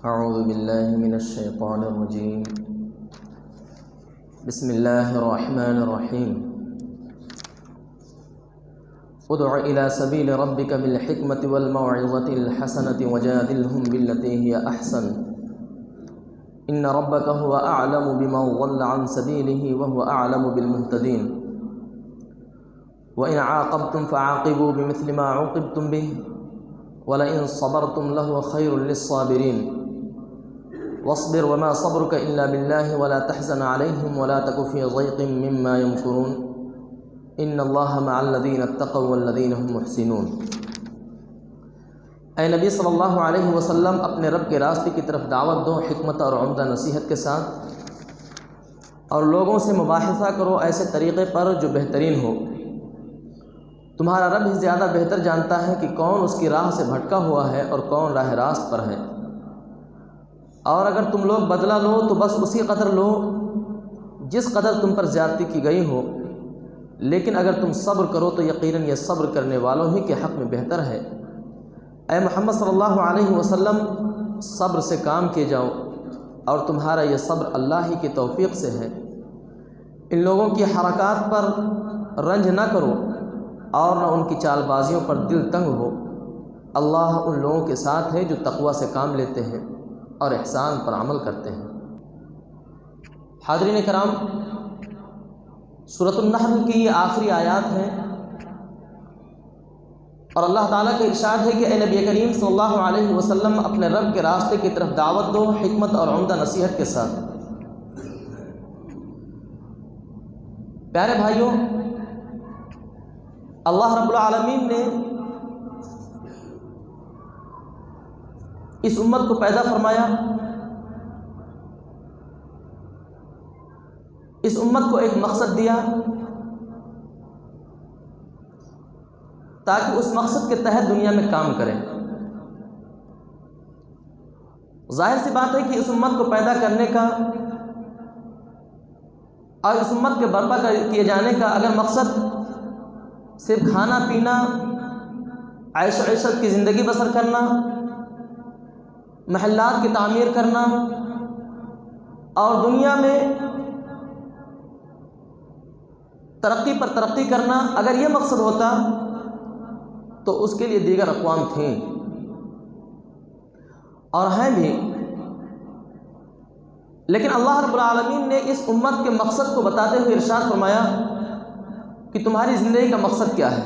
أعوذ بالله من الشيطان الرجيم. بسم الله الرحمن الرحيم. ادع إلى سبيل ربك بالحكمة والموعظة الحسنة وجادلهم بالتي هي أحسن إن ربك هو أعلم بمن ضل عن سبيله وهو أعلم بالمهتدين. وإن عاقبتم فعاقبوا بمثل ما عوقبتم به ولئن صبرتم لهو خير للصابرين. واصبر وما صبرك إلا بالله ولا تحزن عليهم ولا تك في ضيق مما يمكرون إن الله مع الذين اتقوا والذين هم محسنون. اے نبی صلی اللہ علیہ وسلم، اپنے رب کے راستے کی طرف دعوت دو حکمت اور عمدہ نصیحت کے ساتھ، اور لوگوں سے مباحثہ کرو ایسے طریقے پر جو بہترین ہو. تمہارا رب ہی زیادہ بہتر جانتا ہے کہ کون اس کی راہ سے بھٹکا ہوا ہے اور کون راہ راست پر ہے. اور اگر تم لوگ بدلہ لو تو بس اسی قدر لو جس قدر تم پر زیادتی کی گئی ہو، لیکن اگر تم صبر کرو تو یقیناً یہ صبر کرنے والوں ہی کے حق میں بہتر ہے. اے محمد صلی اللہ علیہ وسلم، صبر سے کام کیے جاؤ، اور تمہارا یہ صبر اللہ ہی کی توفیق سے ہے. ان لوگوں کی حرکات پر رنج نہ کرو اور نہ ان کی چال بازیوں پر دل تنگ ہو. اللہ ان لوگوں کے ساتھ ہے جو تقوی سے کام لیتے ہیں اور احسان پر عمل کرتے ہیں. حاضرین کرام، سورۃ النحل کی یہ آخری آیات ہیں، اور اللہ تعالیٰ کا ارشاد ہے کہ اے نبی کریم صلی اللہ علیہ وسلم، اپنے رب کے راستے کی طرف دعوت دو حکمت اور عمدہ نصیحت کے ساتھ. پیارے بھائیوں، اللہ رب العالمین نے اس امت کو پیدا فرمایا، اس امت کو ایک مقصد دیا تاکہ اس مقصد کے تحت دنیا میں کام کریں. ظاہر سی بات ہے کہ اس امت کو پیدا کرنے کا اور اس امت کے برپا کیے جانے کا اگر مقصد صرف کھانا پینا، عیش و عشرت کی زندگی بسر کرنا، محلات کی تعمیر کرنا اور دنیا میں ترقی پر ترقی کرنا، اگر یہ مقصد ہوتا تو اس کے لیے دیگر اقوام تھیں اور ہیں بھی. لیکن اللہ رب العالمین نے اس امت کے مقصد کو بتاتے ہوئے ارشاد فرمایا کہ تمہاری زندگی کا مقصد کیا ہے.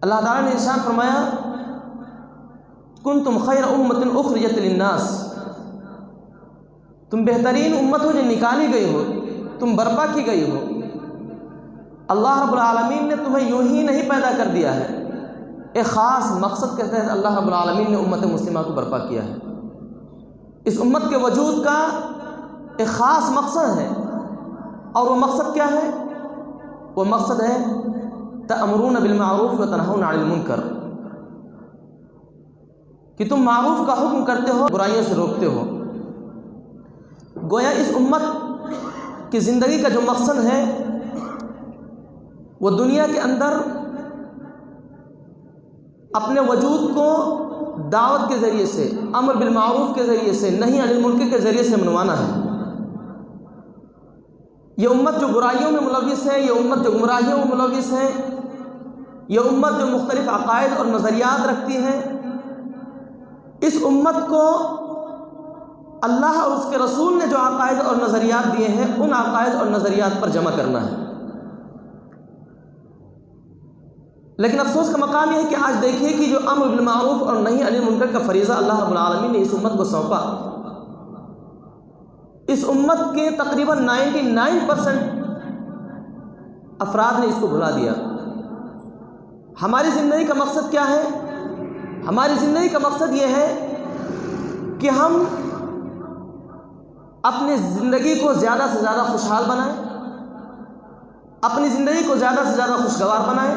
اللہ تعالیٰ نے ارشاد فرمایا کنتم خیر امۃ اخرجت للناس، تم بہترین امت ہو جو نکالی گئی ہو، تم برپا کی گئی ہو. اللہ رب العالمین نے تمہیں یوں ہی نہیں پیدا کر دیا ہے، ایک خاص مقصد کے تحت اللہ رب العالمین نے امت مسلمہ کو برپا کیا ہے. اس امت کے وجود کا ایک خاص مقصد ہے، اور وہ مقصد کیا ہے؟ وہ مقصد ہے تأمرون بالمعروف وتنہون عن المنکر، کہ تم معروف کا حکم کرتے ہو، برائیوں سے روکتے ہو. گویا اس امت کی زندگی کا جو مقصد ہے وہ دنیا کے اندر اپنے وجود کو دعوت کے ذریعے سے، امر بالمعروف کے ذریعے سے، نہی عن المنکر کے ذریعے سے منوانا ہے. یہ امت جو برائیوں میں ملوث ہے، یہ امت جو گمراہیوں میں ملوث ہے، یہ امت جو مختلف عقائد اور نظریات رکھتی ہے، اس امت کو اللہ اور اس کے رسول نے جو عقائد اور نظریات دیے ہیں، ان عقائد اور نظریات پر جمع کرنا ہے. لیکن افسوس کا مقام یہ ہے کہ آج دیکھیے کہ جو امر بالمعروف اور نہی عن المنکر کا فریضہ اللہ رب العالمین نے اس امت کو سونپا، اس امت کے تقریباً 99% افراد نے اس کو بھلا دیا. ہماری زندگی کا مقصد کیا ہے؟ ہماری زندگی کا مقصد یہ ہے کہ ہم اپنی زندگی کو زیادہ سے زیادہ خوشحال بنائیں، اپنی زندگی کو زیادہ سے زیادہ خوشگوار بنائیں،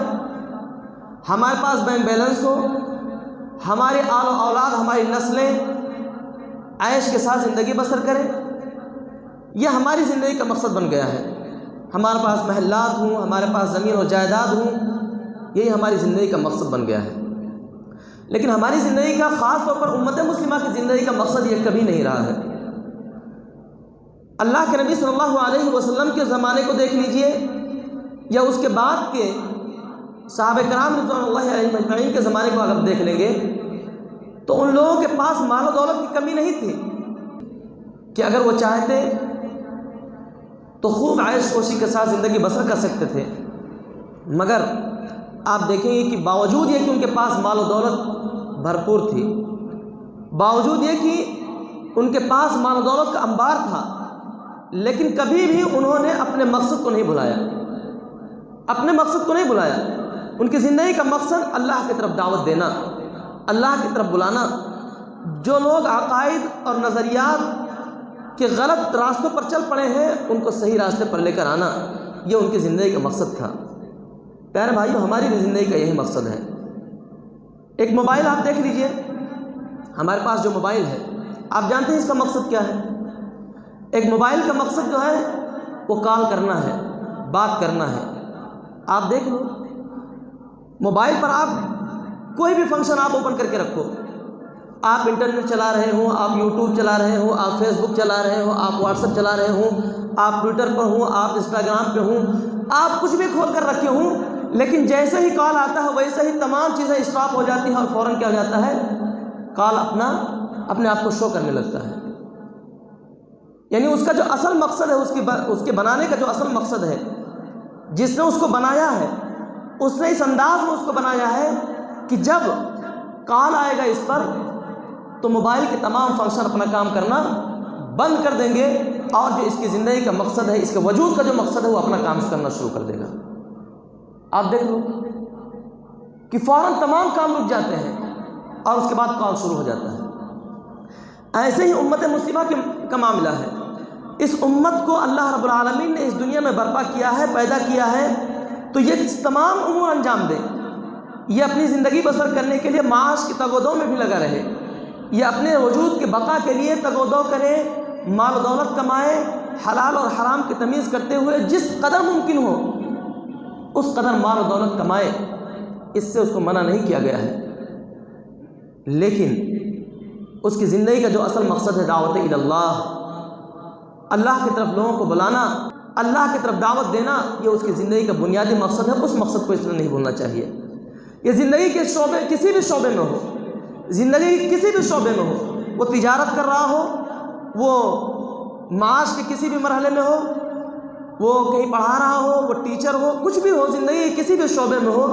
ہمارے پاس بینک بیلنس ہو، ہمارے آل و اولاد، ہماری نسلیں عیش کے ساتھ زندگی بسر کریں. یہ ہماری زندگی کا مقصد بن گیا ہے. ہمارے پاس محلات ہوں، ہمارے پاس زمین و جائیداد ہوں، یہی ہماری زندگی کا مقصد بن گیا ہے. لیکن ہماری زندگی کا، خاص طور پر امت مسلمہ کی زندگی کا مقصد یہ کبھی نہیں رہا ہے۔ اللہ کے نبی صلی اللہ علیہ وسلم کے زمانے کو دیکھ لیجئے یا اس کے بعد کے صحابہ کرام رضوان اللہ علیہم اجمعین کے زمانے کو اگر دیکھ لیں گے تو ان لوگوں کے پاس مال و دولت کی کمی نہیں تھی کہ اگر وہ چاہتے تو خوب عیش کوشی کے ساتھ زندگی بسر کر سکتے تھے، مگر آپ دیکھیں گے کہ باوجود یہ کہ ان کے پاس مال و دولت بھرپور تھی، باوجود یہ کہ ان کے پاس مال و دولت کا انبار تھا، لیکن کبھی بھی انہوں نے اپنے مقصد کو نہیں بھلایا، اپنے مقصد کو نہیں بلایا۔ ان کی زندگی کا مقصد اللہ کی طرف دعوت دینا، اللہ کی طرف بلانا۔ جو لوگ عقائد اور نظریات کے غلط راستوں پر چل پڑے ہیں ان کو صحیح راستے پر لے کر آنا، یہ ان کی زندگی کا مقصد تھا۔ پیارے بھائیو، ہماری بھی زندگی کا یہی مقصد ہے۔ ایک موبائل آپ دیکھ لیجئے، ہمارے پاس جو موبائل ہے، آپ جانتے ہیں اس کا مقصد کیا ہے؟ ایک موبائل کا مقصد جو ہے وہ کال کرنا ہے، بات کرنا ہے۔ آپ دیکھ لو، موبائل پر آپ کوئی بھی فنکشن آپ اوپن کر کے رکھو، آپ انٹرنیٹ چلا رہے ہوں، آپ یوٹیوب چلا رہے ہوں، آپ فیس بک چلا رہے ہوں، آپ واٹس ایپ چلا رہے ہوں، آپ ٹویٹر پر ہوں، آپ انسٹاگرام پہ ہوں، آپ کچھ بھی کھول کر رکھے ہوں، لیکن جیسے ہی کال آتا ہے ویسے ہی تمام چیزیں اسٹاپ ہو جاتی ہیں اور فوراً کیا ہو جاتا ہے، کال اپنے آپ کو شو کرنے لگتا ہے۔ یعنی اس کا جو اصل مقصد ہے، اس کے بنانے کا جو اصل مقصد ہے، جس نے اس کو بنایا ہے اس نے اس انداز میں اس کو بنایا ہے کہ جب کال آئے گا اس پر تو موبائل کے تمام فنکشن اپنا کام کرنا بند کر دیں گے، اور جو اس کی زندگی کا مقصد ہے، اس کے وجود کا جو مقصد ہے، وہ اپنا کام کرنا شروع کر دے گا۔ آپ دیکھ لو کہ فوراً تمام کام رک جاتے ہیں اور اس کے بعد کال شروع ہو جاتا ہے۔ ایسے ہی امت مسلمہ کا معاملہ ہے۔ اس امت کو اللہ رب العالمین نے اس دنیا میں برپا کیا ہے، پیدا کیا ہے، تو یہ تمام امور انجام دے، یہ اپنی زندگی بسر کرنے کے لیے معاش کی تگ و دو میں بھی لگا رہے، یہ اپنے وجود کے بقا کے لیے تگ و دو کرے، مال و دولت کمائے، حلال اور حرام کی تمیز کرتے ہوئے جس قدر ممکن ہو اس قدر مال و دولت کمائے، اس سے اس کو منع نہیں کیا گیا ہے۔ لیکن اس کی زندگی کا جو اصل مقصد ہے دعوت اللہ، اللہ کی طرف لوگوں کو بلانا، اللہ کی طرف دعوت دینا، یہ اس کی زندگی کا بنیادی مقصد ہے۔ اس مقصد کو اس نے نہیں بھولنا چاہیے۔ یہ زندگی کے شعبے، کسی بھی شعبے میں ہو، زندگی کسی بھی شعبے میں ہو، وہ تجارت کر رہا ہو، وہ معاش کے کسی بھی مرحلے میں ہو، وہ کہیں پڑھا رہا ہو، وہ ٹیچر ہو، کچھ بھی ہو، زندگی کسی بھی شعبے میں ہو،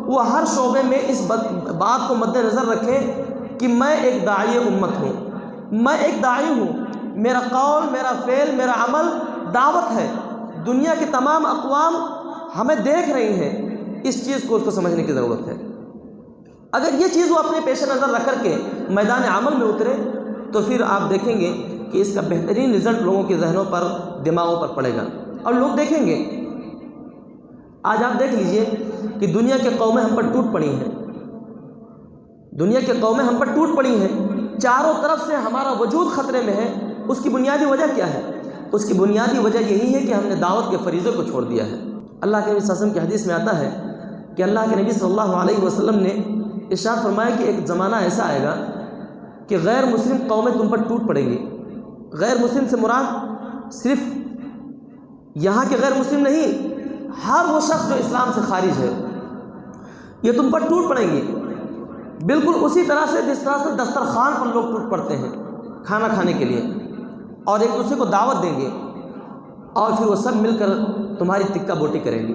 وہ ہر شعبے میں اس بات کو مد نظر رکھے کہ میں ایک داعی امت ہوں، میں ایک داعی ہوں، میرا قول، میرا فعل، میرا عمل دعوت ہے۔ دنیا کے تمام اقوام ہمیں دیکھ رہی ہیں، اس چیز کو اس کو سمجھنے کی ضرورت ہے۔ اگر یہ چیز وہ اپنے پیش نظر رکھ کر کے میدان عمل میں اترے تو پھر آپ دیکھیں گے کہ اس کا بہترین رزلٹ لوگوں کے ذہنوں پر، دماغوں پر پڑے گا، اور لوگ دیکھیں گے۔ آج آپ دیکھ لیجئے کہ دنیا کے قومیں ہم پر ٹوٹ پڑی ہیں، دنیا کے قومیں ہم پر ٹوٹ پڑی ہیں، چاروں طرف سے ہمارا وجود خطرے میں ہے۔ اس کی بنیادی وجہ کیا ہے؟ اس کی بنیادی وجہ یہی ہے کہ ہم نے دعوت کے فریضے کو چھوڑ دیا ہے۔ اللہ کے نبی صلی اللہ علیہ وسلم کی حدیث میں آتا ہے کہ اللہ کے نبی صلی اللہ علیہ وسلم نے ارشاد فرمایا کہ ایک زمانہ ایسا آئے گا کہ غیر مسلم قومیں تم پر ٹوٹ پڑیں گی۔ غیر مسلم سے مراد صرف یہاں کے غیر مسلم نہیں، ہر وہ شخص جو اسلام سے خارج ہے، یہ تم پر ٹوٹ پڑیں گی، بالکل اسی طرح سے جس طرح سے دسترخوان پر لوگ ٹوٹ پڑتے ہیں کھانا کھانے کے لیے، اور ایک دوسرے کو دعوت دیں گے، اور پھر وہ سب مل کر تمہاری تکہ بوٹی کریں گے۔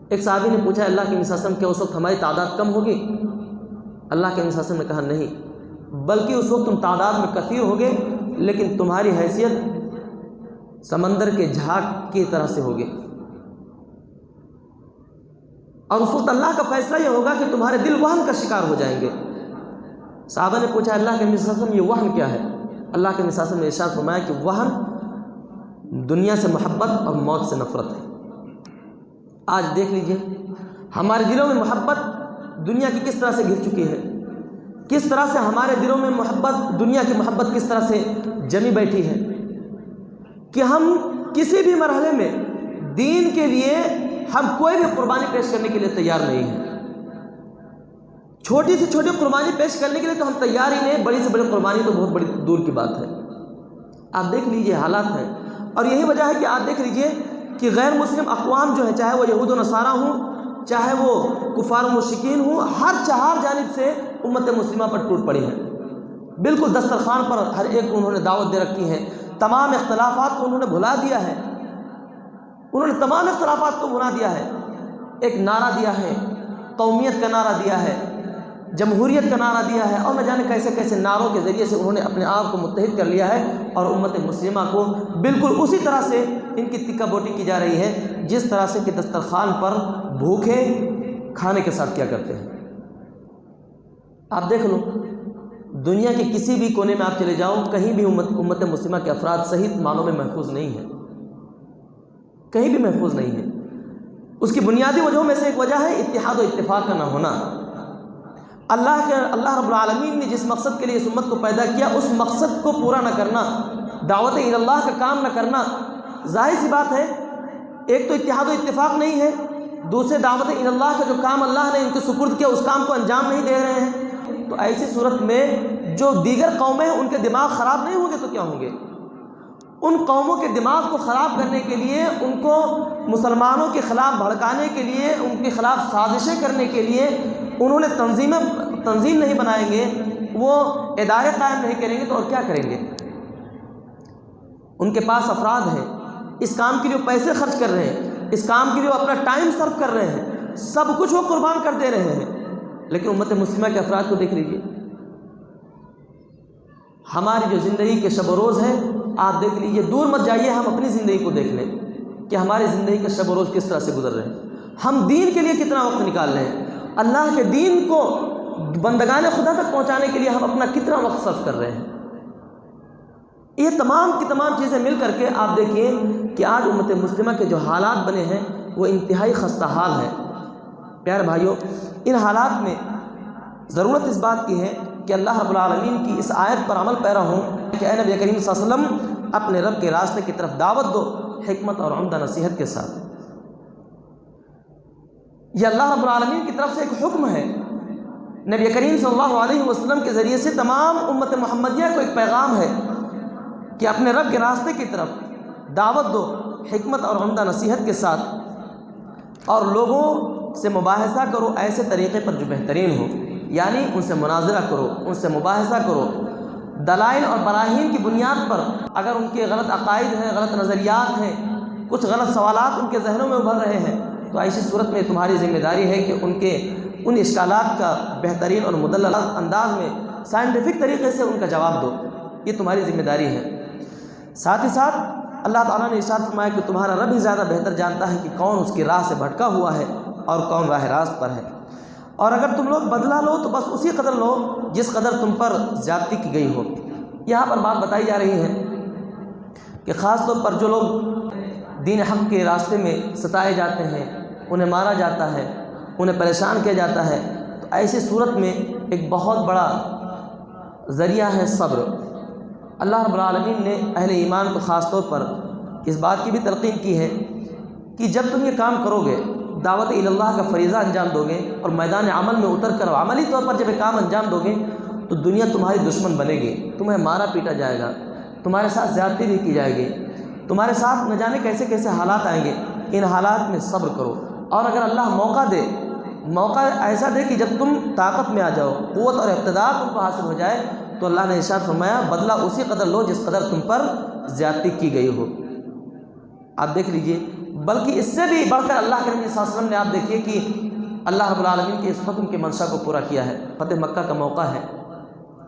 ایک صحابی نے پوچھا اللہ کے نبی صلی اللہ علیہ وسلم، کیا اس وقت ہماری تعداد کم ہوگی؟ اللہ کے نبی صلی اللہ علیہ وسلم نے کہا نہیں، بلکہ اس وقت تم تعداد میں کثیر ہوگے، لیکن تمہاری حیثیت سمندر کے جھاگ کی طرح سے ہوگی، اور اس وقت اللہ کا فیصلہ یہ ہوگا کہ تمہارے دل وہن کا شکار ہو جائیں گے۔ صحابہ نے پوچھا اللہ کے نبی صلی اللہ علیہ وسلم یہ وہن کیا ہے؟ اللہ کے نبی صلی اللہ علیہ وسلم نے ارشاد فرمایا کہ وہن دنیا سے محبت اور موت سے نفرت ہے۔ آج دیکھ لیجئے ہمارے دلوں میں محبت دنیا کی کس طرح سے گر چکی ہے، کس طرح سے ہمارے دلوں میں محبت، دنیا کی محبت کس طرح سے جمی بیٹھی ہے کہ ہم کسی بھی مرحلے میں دین کے لیے ہم کوئی بھی قربانی پیش کرنے کے لیے تیار نہیں ہیں۔ چھوٹی سے چھوٹی قربانی پیش کرنے کے لیے تو ہم تیار ہی نہیں، بڑی سے بڑی قربانی تو بہت بڑی دور کی بات ہے۔ آپ دیکھ لیجئے حالات ہیں، اور یہی وجہ ہے کہ آپ دیکھ لیجئے کہ غیر مسلم اقوام جو ہیں، چاہے وہ یہود و نصارہ ہوں، چاہے وہ کفار و مشرکین ہوں، ہر چہار جانب سے امت مسلمہ پر ٹوٹ پڑی ہیں۔ بالکل دسترخوان پر ہر ایک کو انہوں نے دعوت دے رکھی ہے، تمام اختلافات کو انہوں نے بھلا دیا ہے، انہوں نے تمام اختلافات کو بھلا دیا ہے۔ ایک نعرہ دیا ہے، قومیت کا نعرہ دیا ہے، جمہوریت کا نعرہ دیا ہے، اور نہ جانے کیسے کیسے نعروں کے ذریعے سے انہوں نے اپنے آپ کو متحد کر لیا ہے، اور امت مسلمہ کو بالکل اسی طرح سے ان کی تکہ بوٹی کی جا رہی ہے جس طرح سے کہ دسترخوان پر بھوکے کھانے کے ساتھ کیا کرتے ہیں۔ آپ دیکھ لو، دنیا کے کسی بھی کونے میں آپ چلے جاؤ، کہیں بھی امت مسلمہ کے افراد صحیح معنوں میں محفوظ نہیں ہیں، کہیں بھی محفوظ نہیں ہے۔ اس کی بنیادی وجہوں میں سے ایک وجہ ہے اتحاد و اتفاق کا نہ ہونا۔ اللہ رب العالمین نے جس مقصد کے لیے اس امت کو پیدا کیا، اس مقصد کو پورا نہ کرنا، دعوت اللہ کا کام نہ کرنا، ظاہر سی بات ہے ایک تو اتحاد و اتفاق نہیں ہے، دوسرے دعوت اللہ کا جو کام اللہ نے ان کے سپرد کیا اس کام کو انجام نہیں دے رہے ہیں، تو ایسی صورت میں جو دیگر قومیں ہیں ان کے دماغ خراب نہیں ہوں گے تو کیا ہوں گے؟ ان قوموں کے دماغ کو خراب کرنے کے لیے، ان کو مسلمانوں کے خلاف بھڑکانے کے لیے، ان کے خلاف سازشیں کرنے کے لیے انہوں نے تنظیم نہیں بنائیں گے، وہ ادارے قائم نہیں کریں گے تو اور کیا کریں گے؟ ان کے پاس افراد ہیں، اس کام کے لیے وہ پیسے خرچ کر رہے ہیں، اس کام کے لیے وہ اپنا ٹائم صرف کر رہے ہیں، سب کچھ وہ قربان کر دے رہے ہیں، لیکن امت مسلمہ کے افراد کو دیکھ لیجیے۔ ہماری جو زندگی کے شب و روز ہے، آپ دیکھ لیجیے، دور مت جائیے، ہم اپنی زندگی کو دیکھ لیں کہ ہماری زندگی کا شب و روز کس طرح سے گزر رہے ہیں، ہم دین کے لیے کتنا وقت نکال رہے ہیں، اللہ کے دین کو بندگان خدا تک پہنچانے کے لیے ہم اپنا کتنا وقت صرف کر رہے ہیں۔ یہ تمام کی تمام چیزیں مل کر کے آپ دیکھیے کہ آج امت مسلمہ کے جو حالات بنے ہیں وہ انتہائی خستہ حال ہے۔ پیارے بھائیوں، ان حالات میں ضرورت اس بات کی ہے کہ اللہ رب العالمین کی اس آیت پر عمل پیرا ہوں کہ اے نبی کریم صلی اللہ علیہ وسلم اپنے رب کے راستے کی طرف دعوت دو حکمت اور عمدہ نصیحت کے ساتھ۔ یہ اللہ رب العالمین کی طرف سے ایک حکم ہے، نبی کریم صلی اللہ علیہ وسلم کے ذریعے سے تمام امت محمدیہ کو ایک پیغام ہے کہ اپنے رب کے راستے کی طرف دعوت دو حکمت اور عمدہ نصیحت کے ساتھ، اور لوگوں سے مباحثہ کرو ایسے طریقے پر جو بہترین ہو، یعنی ان سے مناظرہ کرو، ان سے مباحثہ کرو، دلائل اور براہین کی بنیاد پر۔ اگر ان کے غلط عقائد ہیں، غلط نظریات ہیں، کچھ غلط سوالات ان کے ذہنوں میں ابھر رہے ہیں، تو ایسی صورت میں تمہاری ذمہ داری ہے کہ ان اشکالات کا بہترین اور مدلل انداز میں سائنٹیفک طریقے سے ان کا جواب دو، یہ تمہاری ذمہ داری ہے۔ ساتھ ہی ساتھ اللہ تعالیٰ نے ارشاد فرمایا کہ تمہارا رب ہی زیادہ بہتر جانتا ہے کہ کون اس کی راہ سے بھٹکا ہوا ہے اور کون راہ راست پر ہے، اور اگر تم لوگ بدلہ لو تو بس اسی قدر لو جس قدر تم پر زیادتی کی گئی ہو۔ یہاں پر بات بتائی جا رہی ہے کہ خاص طور پر جو لوگ دین حق کے راستے میں ستائے جاتے ہیں، انہیں مارا جاتا ہے، انہیں پریشان کیا جاتا ہے، تو ایسی صورت میں ایک بہت بڑا ذریعہ ہے صبر۔ اللہ رب العالمین نے اہل ایمان کو خاص طور پر اس بات کی بھی تلقین کی ہے کہ جب تم یہ کام کرو گے، دعوت اللہ کا فریضہ انجام دو گے اور میدان عمل میں اتر کر عملی طور پر جب یہ کام انجام دو گے تو دنیا تمہاری دشمن بنے گی، تمہیں مارا پیٹا جائے گا، تمہارے ساتھ زیادتی بھی کی جائے گی، تمہارے ساتھ نہ جانے کیسے کیسے حالات آئیں گے۔ ان حالات میں صبر کرو، اور اگر اللہ موقع ایسا دے کہ جب تم طاقت میں آ جاؤ، قوت اور اقتدار تم کو حاصل ہو جائے، تو اللہ نے ارشاد فرمایا بدلہ اسی قدر لو جس قدر تم پر زیادتی کی گئی ہو۔ آپ دیکھ لیجئے، بلکہ اس سے بھی بڑھ کر اللہ کے نبی صلی اللہ علیہ وسلم نے آپ دیکھیے کہ اللہ رب العالمین کے اس حکم کی منشا کو پورا کیا ہے۔ فتح مکہ کا موقع ہے،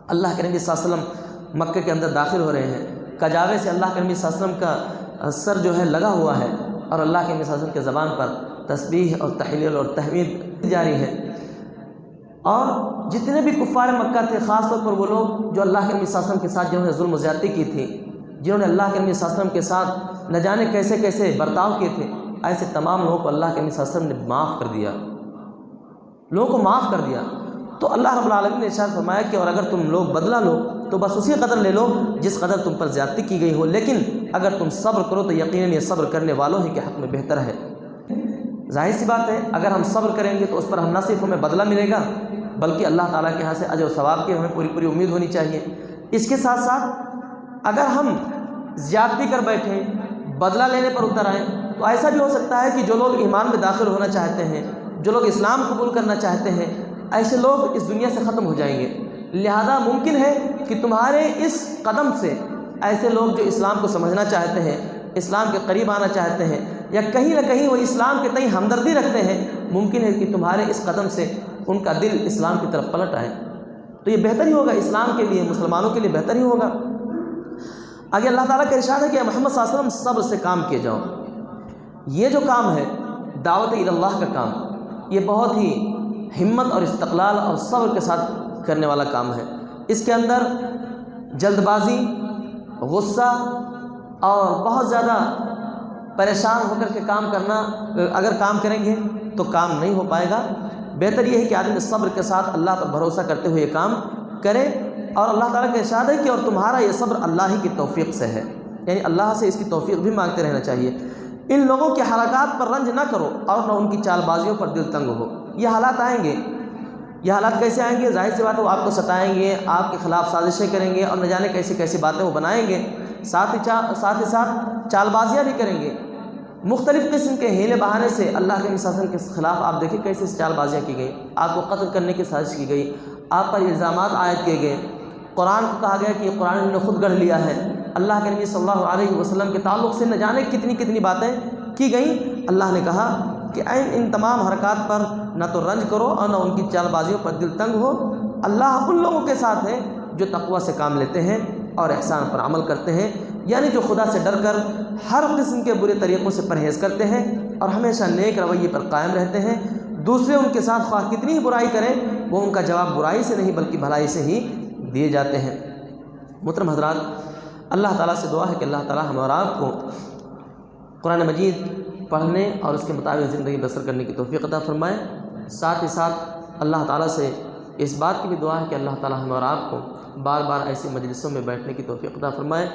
اللہ کے نبی صلی اللہ علیہ وسلم مکہ کے اندر داخل ہو رہے ہیں، کجاوے سے اللہ کے نبی صلی اللہ علیہ وسلم کا سر جو ہے لگا ہوا ہے، اور اللہ کے نبی صلی اللہ علیہ وسلم کے زبان پر تسبیح اور تحلیل اور تحمید جاری ہے، اور جتنے بھی کفار مکہ تھے، خاص طور پر وہ لوگ جو اللہ کے نبی صلی اللہ علیہ وسلم کے ساتھ جنہوں نے ظلم و زیادتی کی تھی، جنہوں نے اللہ کے نبی صلی اللہ علیہ وسلم کے ساتھ نہ جانے کیسے کیسے برتاؤ کیے تھے، ایسے تمام لوگوں کو اللہ کے نبی صلی اللہ علیہ وسلم نے معاف کر دیا، لوگوں کو معاف کر دیا۔ تو اللہ رب العالمین نے ارشاد فرمایا کہ اور اگر تم لوگ بدلہ لو تو بس اسی قدر لے لو جس قدر تم پر زیادتی کی گئی ہو، لیکن اگر تم صبر کرو تو یقیناً یہ صبر کرنے والوں ہی کے حق میں بہتر ہے۔ ظاہر سی بات ہے، اگر ہم صبر کریں گے تو اس پر ہم نہ صرف ہمیں بدلہ ملے گا بلکہ اللہ تعالیٰ کے یہاں سے اجر و ثواب کی ہمیں پوری پوری امید ہونی چاہیے۔ اس کے ساتھ ساتھ اگر ہم زیادتی کر بیٹھیں، بدلہ لینے پر اتر آئیں، تو ایسا بھی ہو سکتا ہے کہ جو لوگ ایمان میں داخل ہونا چاہتے ہیں، جو لوگ اسلام قبول کرنا چاہتے ہیں، ایسے لوگ اس دنیا سے ختم ہو جائیں گے۔ لہذا ممکن ہے کہ تمہارے اس قدم سے ایسے لوگ جو اسلام کو سمجھنا چاہتے ہیں، اسلام کے قریب آنا چاہتے ہیں، یا کہیں نہ کہیں وہ اسلام کے تئیں ہمدردی رکھتے ہیں، ممکن ہے کہ تمہارے اس قدم سے ان کا دل اسلام کی طرف پلٹ آئے، تو یہ بہتر ہی ہوگا، اسلام کے لیے، مسلمانوں کے لیے بہتر ہی ہوگا۔ آگے اللہ تعالیٰ کا ارشاد ہے کہ محمد صلی اللہ علیہ وسلم صبر سے کام کیے جاؤ۔ یہ جو کام ہے دعوت اللہ کا کام، یہ بہت ہی ہمت اور استقلال اور صبر کے ساتھ کرنے والا کام ہے۔ اس کے اندر جلد بازی، غصہ اور بہت زیادہ پریشان ہو کر کے کام کرنا، اگر کام کریں گے تو کام نہیں ہو پائے گا۔ بہتر یہ ہے کہ آدمی صبر کے ساتھ اللہ پر بھروسہ کرتے ہوئے یہ کام کرے، اور اللہ تعالیٰ کا ارشاد ہے کہ اور تمہارا یہ صبر اللہ ہی کی توفیق سے ہے، یعنی اللہ سے اس کی توفیق بھی مانگتے رہنا چاہیے۔ ان لوگوں کی حرکات پر رنج نہ کرو اور نہ ان کی چال بازیوں پر دل تنگ ہو۔ یہ حالات آئیں گے، یہ حالات کیسے آئیں گے؟ ظاہر سی بات ہے وہ آپ کو ستائیں گے، آپ کے خلاف سازشیں کریں گے، اور نہ جانے کیسی کیسی باتیں وہ بنائیں گے، ساتھ ہی ساتھ چال بازیاں بھی کریں گے، مختلف قسم کے ہیلے بہانے سے اللہ کے نبی کے خلاف آپ دیکھیں کیسے چال بازیاں کی گئی، آپ کو قتل کرنے کی سازش کی گئی، آپ پر الزامات عائد کیے گئے، قرآن کو کہا گیا کہ یہ قرآن نے خود گڑھ لیا ہے، اللہ کے نبی صلی اللہ علیہ وسلم کے تعلق سے نہ جانے کتنی باتیں کی گئیں۔ اللہ نے کہا کہ ان تمام حرکات پر نہ تو رنج کرو اور نہ ان کی چال بازیوں پر دل تنگ ہو۔ اللہ ان لوگوں کے ساتھ ہے جو تقوی سے کام لیتے ہیں اور احسان پر عمل کرتے ہیں، یعنی جو خدا سے ڈر کر ہر قسم کے برے طریقوں سے پرہیز کرتے ہیں اور ہمیشہ نیک رویے پر قائم رہتے ہیں۔ دوسرے ان کے ساتھ خواہ کتنی ہی برائی کریں، وہ ان کا جواب برائی سے نہیں بلکہ بھلائی سے ہی دیے جاتے ہیں۔ محترم حضرات، اللہ تعالیٰ سے دعا ہے کہ اللہ تعالیٰ ہم اور آپ کو قرآن مجید پڑھنے اور اس کے مطابق زندگی بسر کرنے کی توفیق عطا فرمائے۔ ساتھ ہی ساتھ اللہ تعالیٰ سے اس بات کی بھی دعا ہے کہ اللہ تعالیٰ ہم اور آپ کو بار بار ایسی مجلسوں میں بیٹھنے کی توفیق عطا فرمائے۔